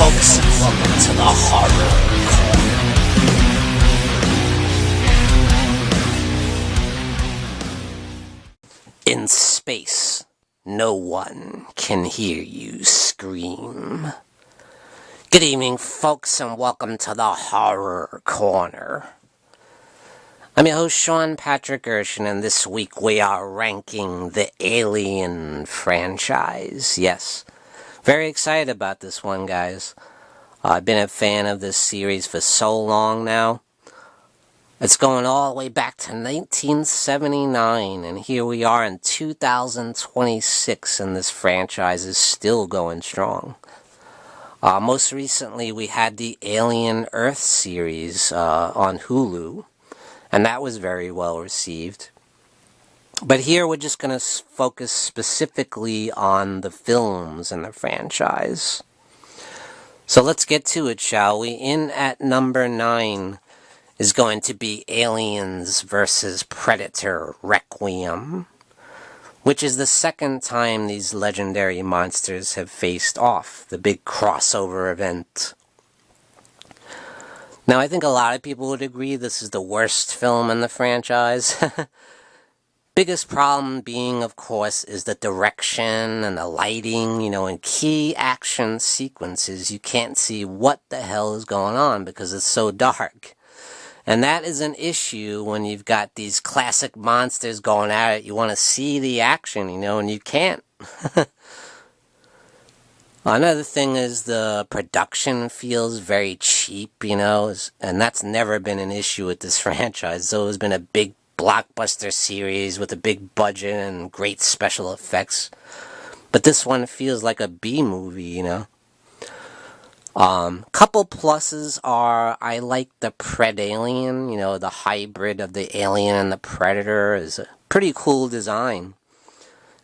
folks, and welcome to the Horror Corner. In space, no one can hear you scream. Good evening, folks, and welcome to the Horror Corner. I'm your host, Sean Patrick Gershon, and this week we are ranking the Alien franchise. Yes, very excited about this one, guys. I've been a fan of this series for so long now. It's going all the way back to 1979, and here we are in 2026, and this franchise is still going strong. Most recently, we had the Alien Earth series on Hulu, and that was very well received. But here we're just going to focus specifically on the films in the franchise. So let's get to it, shall we? In at number 9 is going to be Aliens vs. Predator Requiem, which is the second time these legendary monsters have faced off, the big crossover event. Now, I think a lot of people would agree this is the worst film in the franchise. Biggest problem being, of course, is the direction and the lighting. In key action sequences, you can't see what the hell is going on because it's so dark. And that is an issue when you've got these classic monsters going at it. You want to see the action, and you can't. Another thing is the production feels very cheap, and that's never been an issue with this franchise. It's always been a big blockbuster series with a big budget and great special effects. But this one feels like a B-movie, Couple pluses are, I like the Predalien, the hybrid of the alien and the predator is a pretty cool design.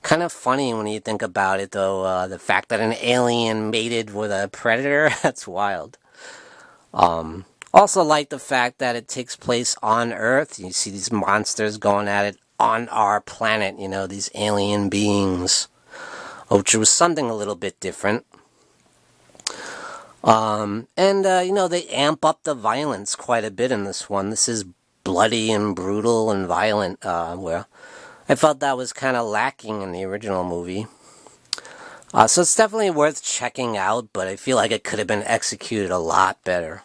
Kind of funny when you think about it, though, the fact that an alien mated with a predator, that's wild. Also like the fact that it takes place on Earth. You see these monsters going at it on our planet, these alien beings, which was something a little bit different. They amp up the violence quite a bit in this one. This is bloody and brutal and violent, where I felt that was kind of lacking in the original movie. So it's definitely worth checking out, but I feel like it could have been executed a lot better.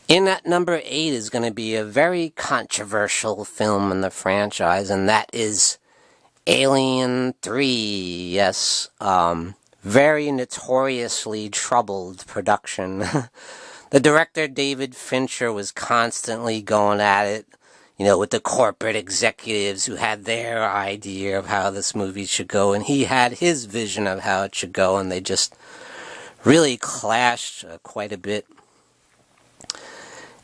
In at number 8 is going to be a very controversial film in the franchise, and that is Alien 3. Yes, very notoriously troubled production. The director, David Fincher, was constantly going at it, with the corporate executives who had their idea of how this movie should go, and he had his vision of how it should go, and they just really clashed quite a bit.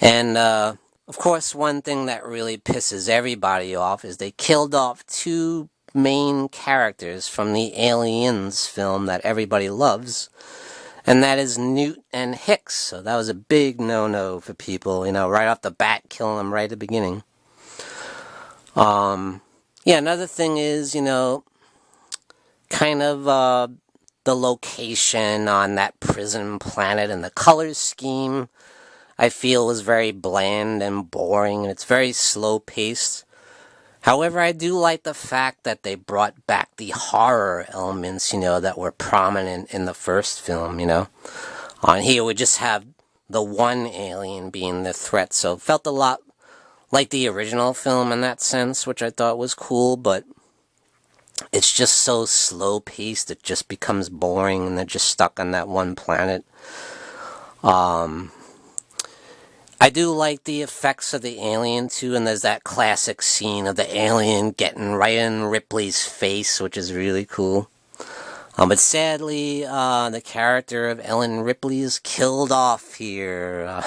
And, of course, one thing that really pisses everybody off is they killed off 2 main characters from the Aliens film that everybody loves, and that is Newt and Hicks. So that was a big no-no for people, right off the bat, killing them right at the beginning. Another thing is, kind of the location on that prison planet and the color scheme, I feel, was very bland and boring, and it's very slow-paced. However, I do like the fact that they brought back the horror elements, that were prominent in the first film, On here, we just have the one alien being the threat, so it felt a lot like the original film in that sense, which I thought was cool, but it's just so slow-paced, it just becomes boring, and they're just stuck on that one planet. I do like the effects of the alien, too, and there's that classic scene of the alien getting right in Ripley's face, which is really cool. But sadly, the character of Ellen Ripley is killed off here.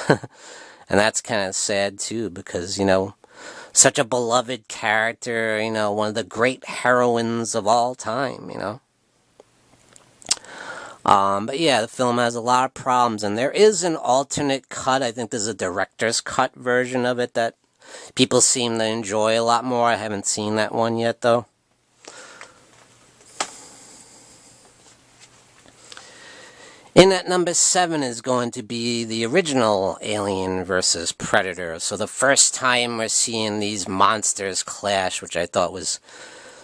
And that's kind of sad, too, because, such a beloved character, one of the great heroines of all time, But yeah, the film has a lot of problems, and there is an alternate cut. I think there's a director's cut version of it that people seem to enjoy a lot more. I haven't seen that one yet, though. In at number 7 is going to be the original Alien versus Predator. So the first time we're seeing these monsters clash, which I thought was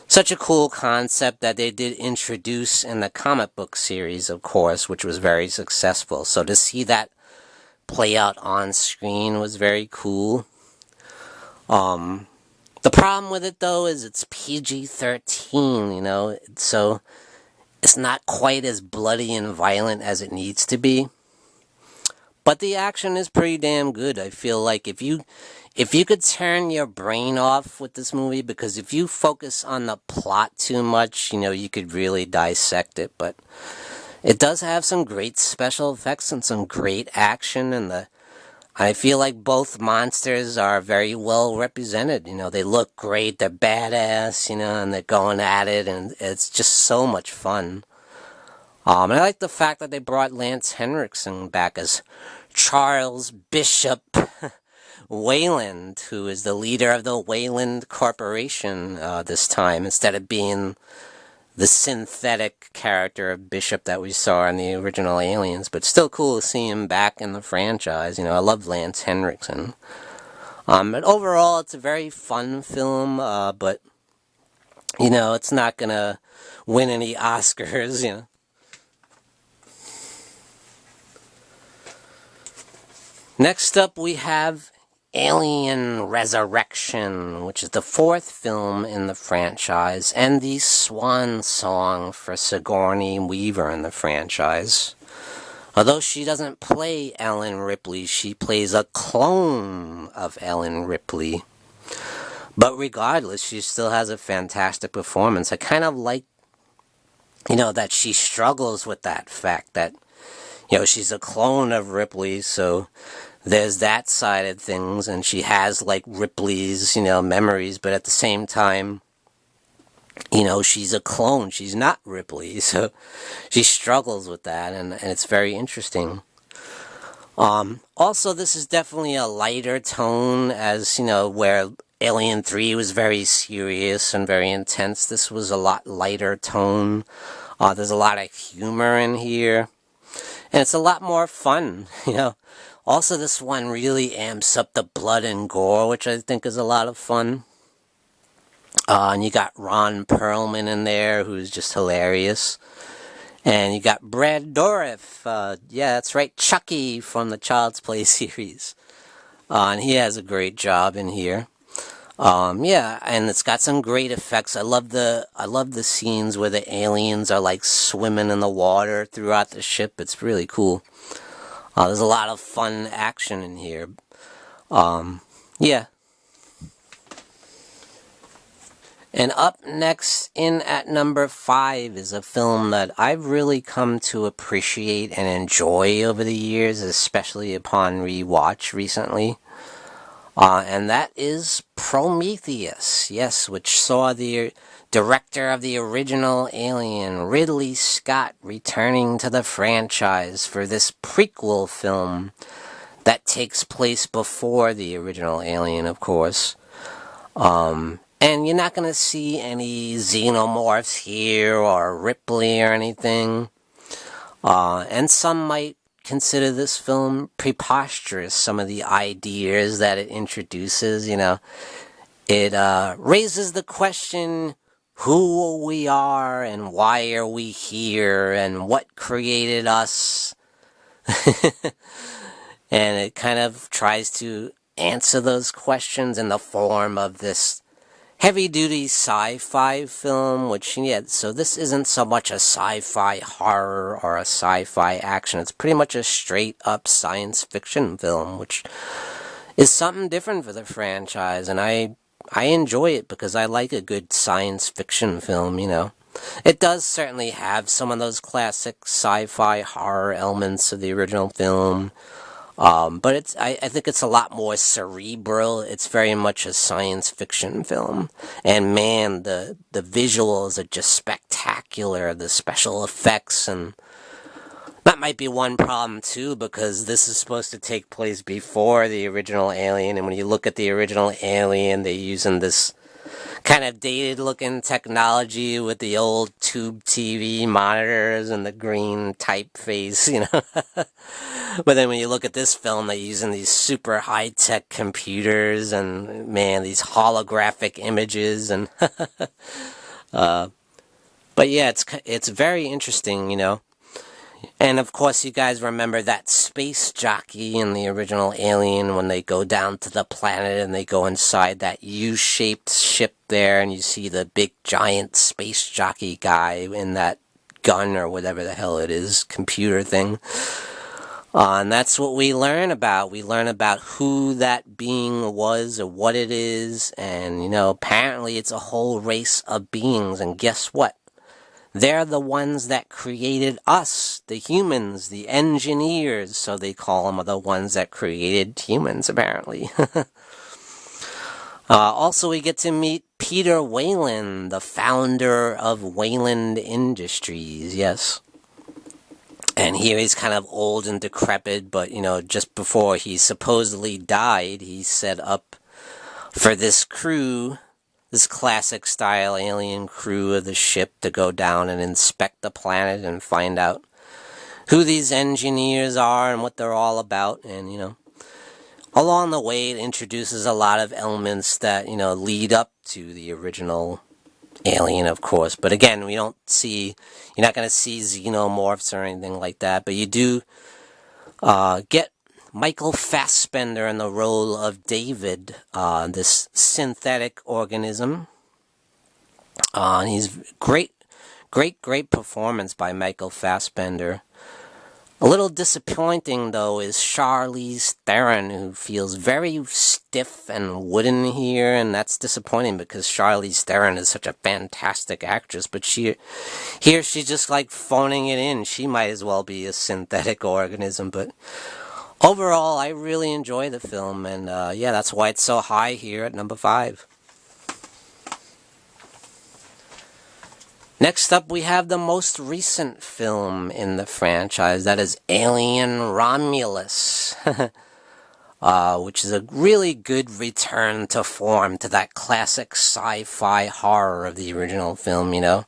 such a cool concept that they did introduce in the comic book series, of course, which was very successful. So to see that play out on screen was very cool. The problem with it, though, is it's PG-13, so it's not quite as bloody and violent as it needs to be. But the action is pretty damn good. I feel like if you could turn your brain off with this movie, because if you focus on the plot too much, you could really dissect it. But it does have some great special effects and some great action, and I feel like both monsters are very well represented. They look great, they're badass, and they're going at it, and it's just so much fun. And I like the fact that they brought Lance Henriksen back as Charles Bishop Weyland, who is the leader of the Weyland Corporation this time, instead of being the synthetic character of Bishop that we saw in the original Aliens. But still cool to see him back in the franchise. I love Lance Henriksen. But overall, it's a very fun film, but, it's not gonna win any Oscars, Next up, we have Alien Resurrection, which is the 4th film in the franchise, and the swan song for Sigourney Weaver in the franchise. Although she doesn't play Ellen Ripley, she plays a clone of Ellen Ripley. But regardless, she still has a fantastic performance. I kind of like, that she struggles with that fact that, she's a clone of Ripley, so there's that side of things, and she has, Ripley's, memories, but at the same time, she's a clone. She's not Ripley, so she struggles with that, and it's very interesting. Also, this is definitely a lighter tone, as, where Alien 3 was very serious and very intense. This was a lot lighter tone. There's a lot of humor in here, and it's a lot more fun, Also, this one really amps up the blood and gore, which I think is a lot of fun. And you got Ron Perlman in there, who's just hilarious. And you got Brad Dourif. Yeah, that's right, Chucky from the Child's Play series. And he has a great job in here. Yeah, and it's got some great effects. I love the scenes where the aliens are swimming in the water throughout the ship. It's really cool. There's a lot of fun action in here. Yeah. And up next, in at number 5, is a film that I've really come to appreciate and enjoy over the years, especially upon rewatch recently. And that is Prometheus, yes, which saw the director of the original Alien, Ridley Scott, returning to the franchise for this prequel film that takes place before the original Alien, of course. And you're not going to see any xenomorphs here or Ripley or anything. And some might consider this film preposterous, some of the ideas that it introduces, It raises the question who we are and why are we here and what created us. And it kind of tries to answer those questions in the form of this heavy-duty sci-fi film, which, yeah, so this isn't so much a sci-fi horror or a sci-fi action. It's pretty much a straight-up science fiction film, which is something different for the franchise, and I enjoy it because I like a good science fiction film, It does certainly have some of those classic sci-fi horror elements of the original film, but I think it's a lot more cerebral. It's very much a science fiction film. And man, the visuals are just spectacular. The special effects, and that might be one problem too, because this is supposed to take place before the original Alien. And when you look at the original Alien, they're using this kind of dated looking technology with the old tube TV monitors and the green typeface, you know. But then when you look at this film, they're using these super high tech computers and, man, these holographic images and but yeah, it's very interesting, you know. And of course, you guys remember that space jockey in the original Alien when they go down to the planet and they go inside that U-shaped ship there, and you see the big giant space jockey guy in that gun or whatever the hell it is, computer thing. And that's what we learn about. We learn about who that being was or what it is, and, you know, apparently it's a whole race of beings, and guess what? They're the ones that created us, the humans, the engineers, so they call them the ones that created humans, apparently. Also, we get to meet Peter Weyland, the founder of Weyland Industries, yes. And here he's kind of old and decrepit, but, you know, just before he supposedly died, he set up for this crew, this classic style alien crew of the ship, to go down and inspect the planet and find out who these engineers are and what they're all about. And, you know, along the way it introduces a lot of elements that, you know, lead up to the original Alien, of course. But again, we don't see, you're not going to see xenomorphs or anything like that, but you do get Michael Fassbender in the role of David, this synthetic organism. And he's great performance by Michael Fassbender. A little disappointing, though, is Charlize Theron, who feels very stiff and wooden here, and that's disappointing because Charlize Theron is such a fantastic actress, but she's just like phoning it in. She might as well be a synthetic organism, but overall, I really enjoy the film, and yeah, that's why it's so high here at number 5. Next up, we have the most recent film in the franchise, that is Alien Romulus, which is a really good return to form, to that classic sci-fi horror of the original film, you know.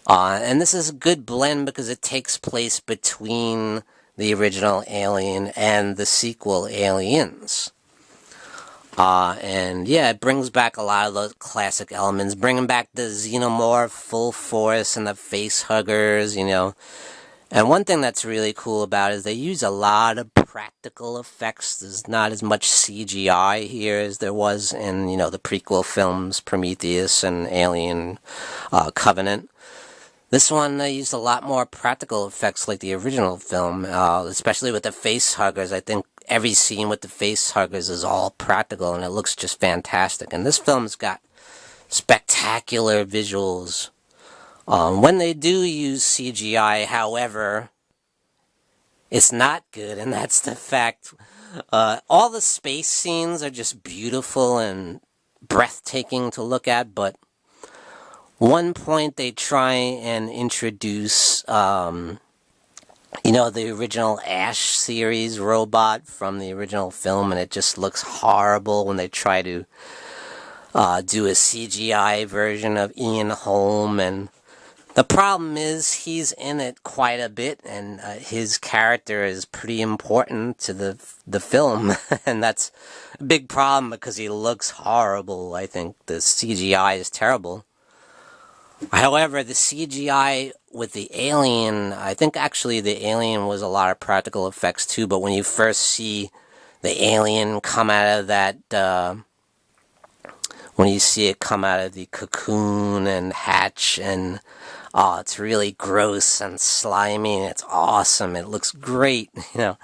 And this is a good blend because it takes place between the original Alien and the sequel Aliens. And yeah, it brings back a lot of those classic elements, bringing back the xenomorph full force and the face huggers, you know. And one thing that's really cool about it is they use a lot of practical effects. There's not as much CGI here as there was in, you know, the prequel films, Prometheus and Alien Covenant. This one, they used a lot more practical effects like the original film, especially with the face huggers. I think every scene with the face huggers is all practical, and it looks just fantastic. And this film's got spectacular visuals. When they do use CGI, however, it's not good, and that's the fact. All the space scenes are just beautiful and breathtaking to look at, but one point they try and introduce, you know, the original Ash series robot from the original film, and it just looks horrible when they try to do a CGI version of Ian Holm. And the problem is he's in it quite a bit, and his character is pretty important to the film, and that's a big problem because he looks horrible. I think the CGI is terrible. However, the CGI with the Alien, I think actually the Alien was a lot of practical effects too, but when you first see the Alien come out of that, when you see it come out of the cocoon and hatch, and it's really gross and slimy, and it's awesome. It looks great, you know.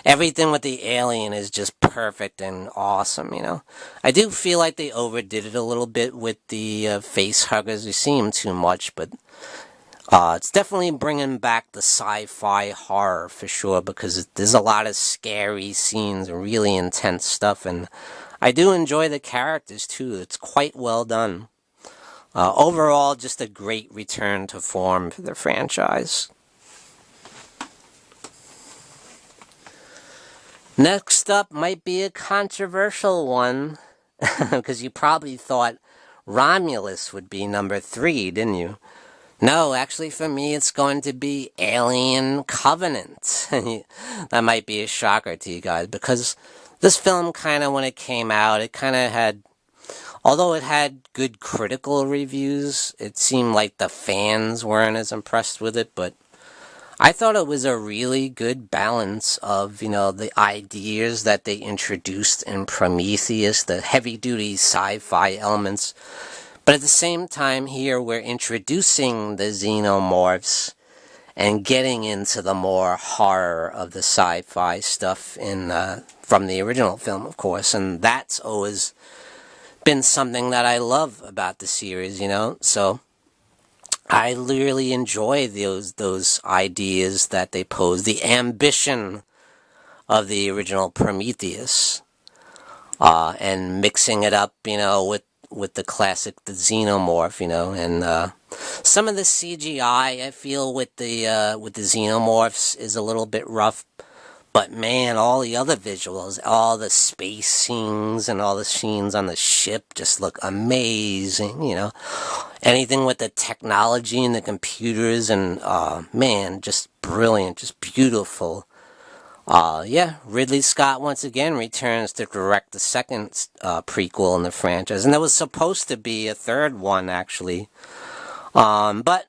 Everything with the Alien is just perfect and awesome, you know. I do feel like they overdid it a little bit with the face huggers. We see them too much, but it's definitely bringing back the sci-fi horror for sure, because there's a lot of scary scenes and really intense stuff, and I do enjoy the characters too. It's quite well done. Overall, just a great return to form for the franchise. Next up might be a controversial one, because you probably thought Romulus would be number 3, didn't you? No, actually for me it's going to be Alien Covenant. That might be a shocker to you guys, because this film kind of, when it came out, it kind of had, although it had good critical reviews, it seemed like the fans weren't as impressed with it, but I thought it was a really good balance of, the ideas that they introduced in Prometheus, the heavy-duty sci-fi elements. But at the same time here, we're introducing the xenomorphs and getting into the more horror of the sci-fi stuff from the original film, of course. And that's always been something that I love about the series, So I really enjoy those ideas that they pose, the ambition of the original Prometheus, and mixing it up, with the classic, the xenomorph, and some of the CGI I feel with the xenomorphs is a little bit rough, but man, all the other visuals, all the space scenes and all the scenes on the ship just look amazing, Anything with the technology and the computers and, man, just brilliant, just beautiful. Ridley Scott once again returns to direct the second prequel in the franchise, and there was supposed to be a third one, actually. But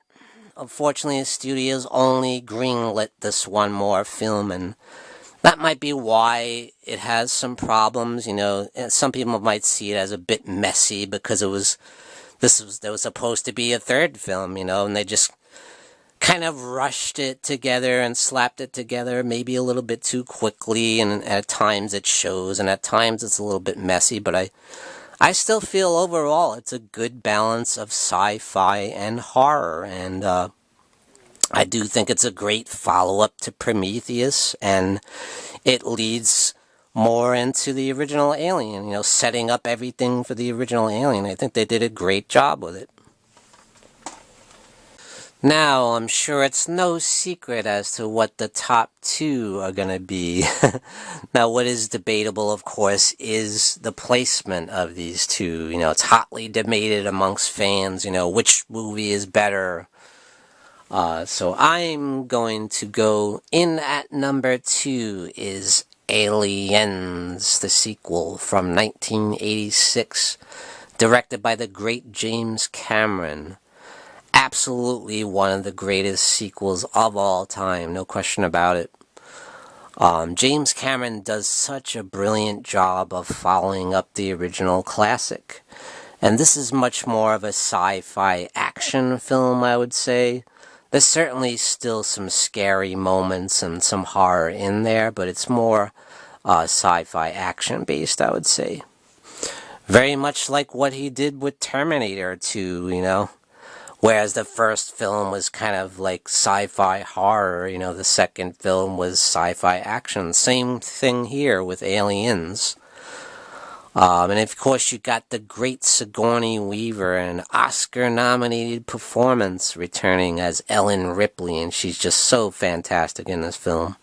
unfortunately, the studios only greenlit this one more film, and that might be why it has some problems. And some people might see it as a bit messy because there was supposed to be a third film, and they just kind of rushed it together and slapped it together maybe a little bit too quickly, and at times it shows, and at times it's a little bit messy, but I still feel overall it's a good balance of sci-fi and horror, and I do think it's a great follow-up to Prometheus, and it leads more into the original Alien, setting up everything for the original Alien. I think they did a great job with it. Now, I'm sure it's no secret as to what the top 2 are going to be. Now, what is debatable, of course, is the placement of these two. It's hotly debated amongst fans, which movie is better. So I'm going to go in at number 2 is Aliens, the sequel from 1986, directed by the great James Cameron. Absolutely one of the greatest sequels of all time, no question about it. James Cameron does such a brilliant job of following up the original classic. And this is much more of a sci-fi action film, I would say. There's certainly still some scary moments and some horror in there, but it's more sci-fi action based, I would say. Very much like what he did with Terminator 2, Whereas the first film was kind of like sci-fi horror, the second film was sci-fi action. Same thing here with Aliens. And of course you got the great Sigourney Weaver, an Oscar-nominated performance, returning as Ellen Ripley, and she's just so fantastic in this film.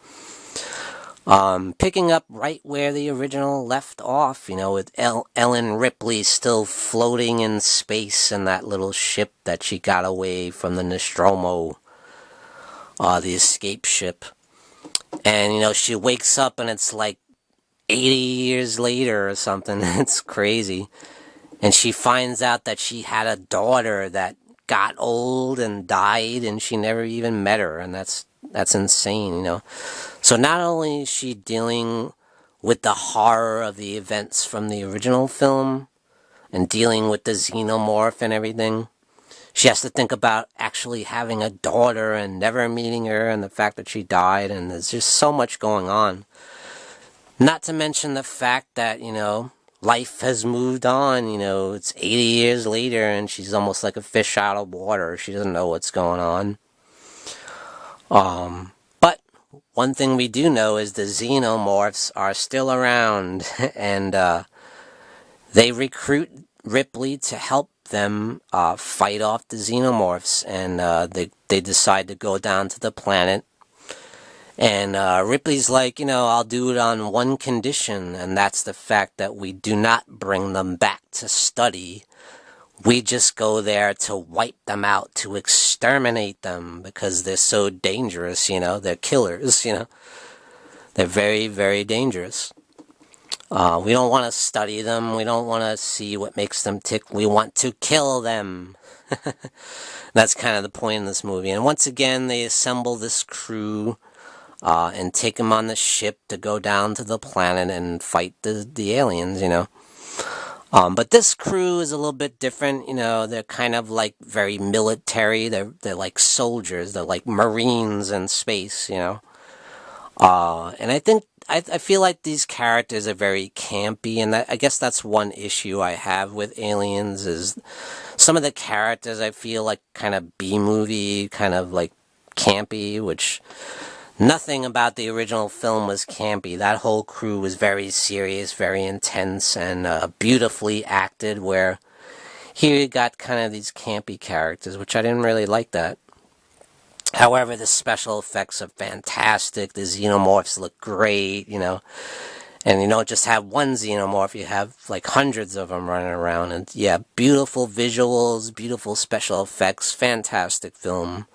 Picking up right where the original left off, with Ellen Ripley still floating in space in that little ship that she got away from the Nostromo, the escape ship. And, she wakes up and it's like 80 years later or something. It's crazy. And she finds out that she had a daughter that got old and died, and she never even met her, and that's insane, So not only is she dealing with the horror of the events from the original film and dealing with the xenomorph and everything, she has to think about actually having a daughter and never meeting her, and the fact that she died, and there's just so much going on. Not to mention the fact that, life has moved on, it's 80 years later and she's almost like a fish out of water. She doesn't know what's going on. But one thing we do know is the xenomorphs are still around, and they recruit Ripley to help them fight off the xenomorphs, and they decide to go down to the planet. And Ripley's like, I'll do it on one condition, and that's the fact that we do not bring them back to study We just go there to wipe them out, to exterminate them, because they're so dangerous, they're killers, They're very, very dangerous. We don't want to study them. We don't want to see what makes them tick. We want to kill them. That's kind of the point in this movie. And once again, they assemble this crew and take them on the ship to go down to the planet and fight the aliens, But this crew is a little bit different, They're kind of like very military. They're like soldiers. They're like Marines in space, And I feel like these characters are very campy, and I guess that's one issue I have with Aliens is some of the characters I feel like kind of B-movie, kind of like campy, which nothing about the original film was campy. That whole crew was very serious, very intense, and beautifully acted, where here you got kind of these campy characters, which I didn't really like that. However, the special effects are fantastic. The xenomorphs look great, And you don't just have one xenomorph, you have like hundreds of them running around. And yeah, beautiful visuals, beautiful special effects, fantastic film.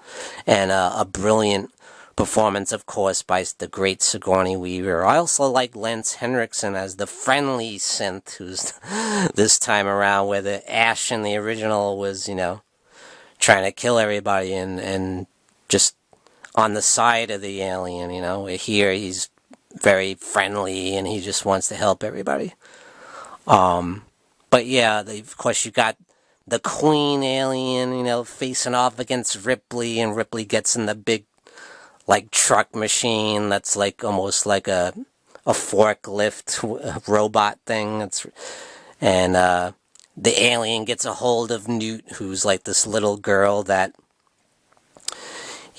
And a brilliant performance, of course, by the great Sigourney Weaver. I also like Lance Henriksen as the friendly synth, who's this time around, where the Ash in the original was, trying to kill everybody and just on the side of the alien, Where here he's very friendly and he just wants to help everybody. But yeah, of course you got the Queen alien, facing off against Ripley, and Ripley gets in the big, like, truck machine that's like almost like a forklift robot thing. And the alien gets a hold of Newt, who's like this little girl that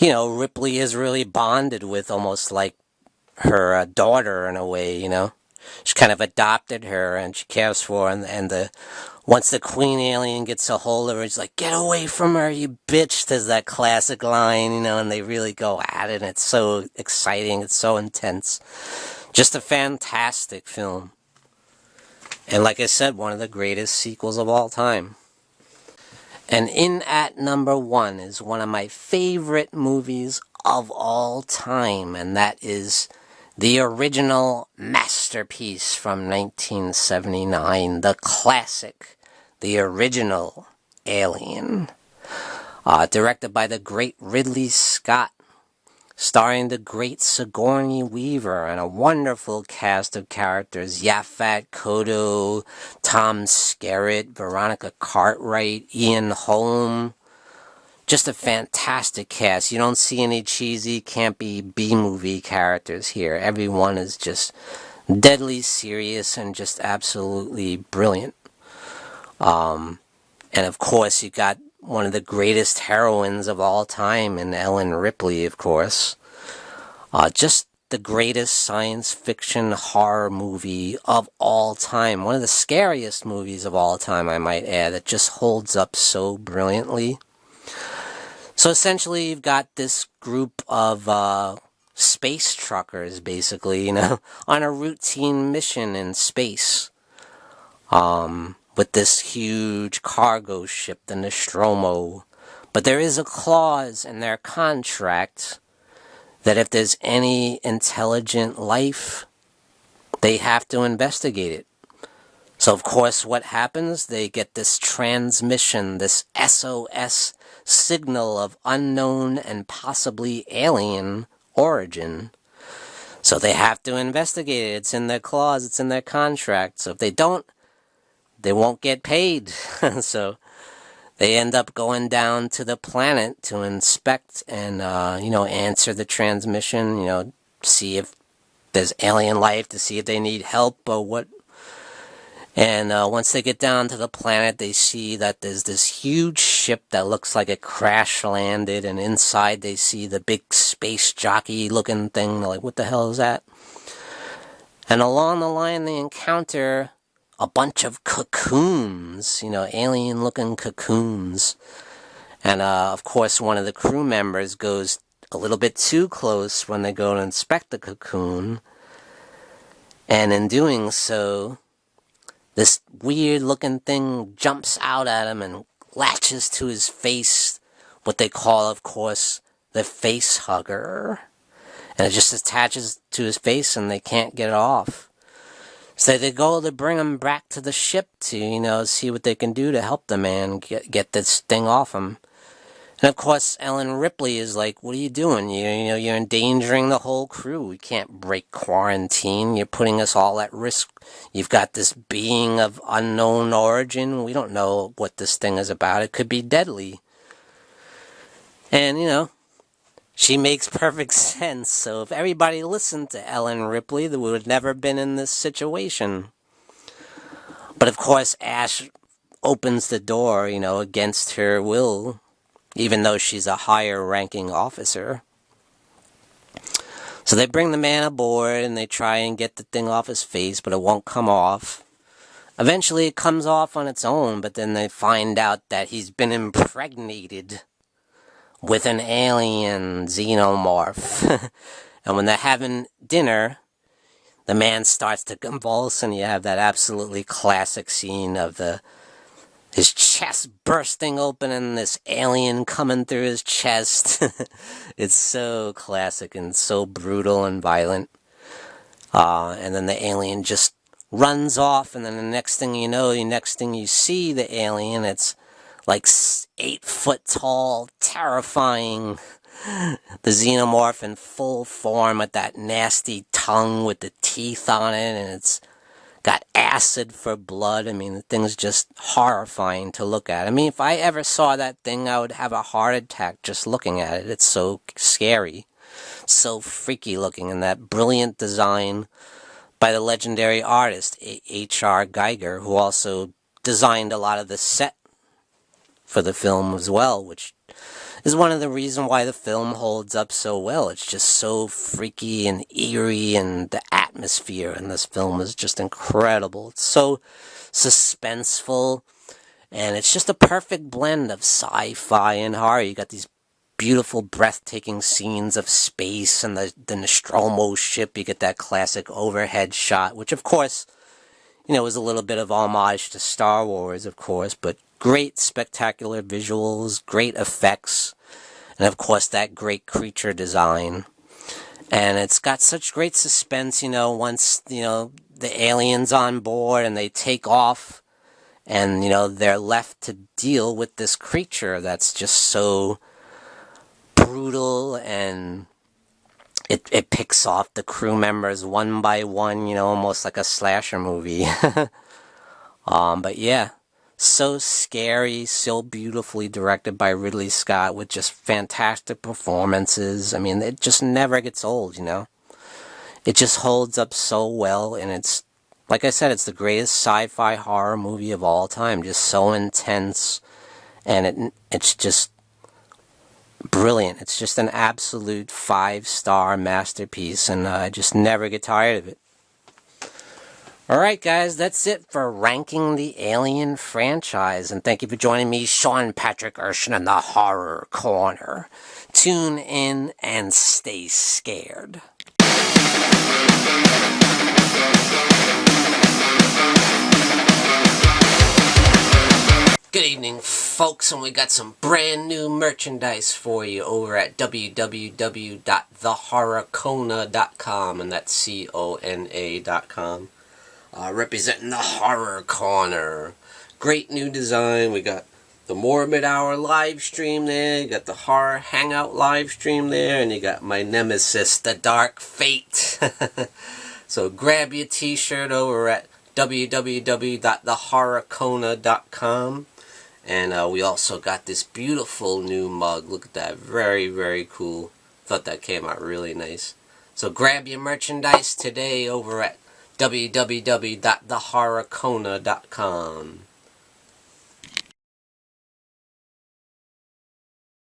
Ripley is really bonded with, almost like her daughter in a way, She kind of adopted her and she cares for her, and once the Queen alien gets a hold of her, she's like, "Get away from her, you bitch." There's that classic line, and they really go at it, and it's so exciting, it's so intense. Just a fantastic film. And like I said, one of the greatest sequels of all time. And in at number 1 is one of my favorite movies of all time, and that is the original masterpiece from 1979, the classic, the original Alien. Directed by the great Ridley Scott, starring the great Sigourney Weaver and a wonderful cast of characters: Yaphet Kotto, Tom Skerritt, Veronica Cartwright, Ian Holm. Just a fantastic cast. You don't see any cheesy, campy B-movie characters here. Everyone is just deadly serious and just absolutely brilliant. And of course, you got one of the greatest heroines of all time in Ellen Ripley, of course. Just the greatest science fiction horror movie of all time. One of the scariest movies of all time, I might add. It just holds up so brilliantly. So essentially, you've got this group of space truckers, basically, on a routine mission in space. With this huge cargo ship, the Nostromo. But there is a clause in their contract that if there's any intelligent life, they have to investigate it. So, of course, what happens? They get this transmission, this SOS signal of unknown and possibly alien origin. So they have to investigate it. It's in their clause, it's in their contract. So if they don't, they won't get paid. So they end up going down to the planet to inspect and, answer the transmission, see if there's alien life, to see if they need help or what. And once they get down to the planet, they see that there's this huge ship that looks like it crash landed, and inside they see the big space jockey looking thing. They're like, what the hell is that? And along the line, they encounter a bunch of cocoons, alien-looking cocoons. And, of course, one of the crew members goes a little bit too close when they go to inspect the cocoon. And in doing so, this weird looking thing jumps out at him and latches to his face, what they call, of course, the face hugger. And it just attaches to his face and they can't get it off. So they go to bring him back to the ship to, see what they can do to help the man get this thing off him. And of course, Ellen Ripley is like, what are you doing? You're endangering the whole crew. We can't break quarantine. You're putting us all at risk. You've got this being of unknown origin. We don't know what this thing is about. It could be deadly. And, she makes perfect sense. So if everybody listened to Ellen Ripley, they would have never been in this situation. But of course, Ash opens the door, against her will, even though she's a higher-ranking officer. So they bring the man aboard, and they try and get the thing off his face, but it won't come off. Eventually, it comes off on its own, but then they find out that he's been impregnated with an alien xenomorph. And when they're having dinner, the man starts to convulse, and you have that absolutely classic scene of his chest bursting open and this alien coming through his chest. It's so classic and so brutal and violent. And then the alien just runs off, and then the next thing you see the alien, it's like 8 foot tall, terrifying, the xenomorph in full form with that nasty tongue with the teeth on it, and it's got acid for blood. I mean, the thing's just horrifying to look at. I mean, if I ever saw that thing, I would have a heart attack just looking at it. It's so scary, so freaky looking, and that brilliant design by the legendary artist H.R. Giger, who also designed a lot of the set for the film as well, which is one of the reasons why the film holds up so well. It's just so freaky and eerie, and the atmosphere in this film is just incredible. It's so suspenseful, and it's just a perfect blend of sci-fi and horror. You got these beautiful, breathtaking scenes of space and the Nostromo ship. You get that classic overhead shot, which of course, is a little bit of homage to Star Wars, of course, but great spectacular visuals, great effects, and of course that great creature design. And it's got such great suspense, once, the alien's on board and they take off, and, they're left to deal with this creature that's just so brutal, and it picks off the crew members one by one, almost like a slasher movie. But yeah, so scary, so beautifully directed by Ridley Scott with just fantastic performances. I mean, it just never gets old, It just holds up so well, and it's, like I said, it's the greatest sci-fi horror movie of all time. Just so intense, and it's just brilliant. It's just an absolute 5-star masterpiece, and I just never get tired of it. Alright guys, that's it for ranking the Alien franchise, and thank you for joining me, Sean Patrick Urshan, in the Horror Corner. Tune in and stay scared. Good evening, folks, and we got some brand new merchandise for you over at www.thehorrorcona.com, and that's CONA.com. Representing the Horror Corner. Great new design. We got the Morbid Hour live stream there. You got the Horror Hangout live stream there. And you got my nemesis, the Dark Fate. So grab your t-shirt over at www.thehorrorcona.com. And we also got this beautiful new mug. Look at that. Very, very cool. Thought that came out really nice. So grab your merchandise today over at www.thehorrorcona.com.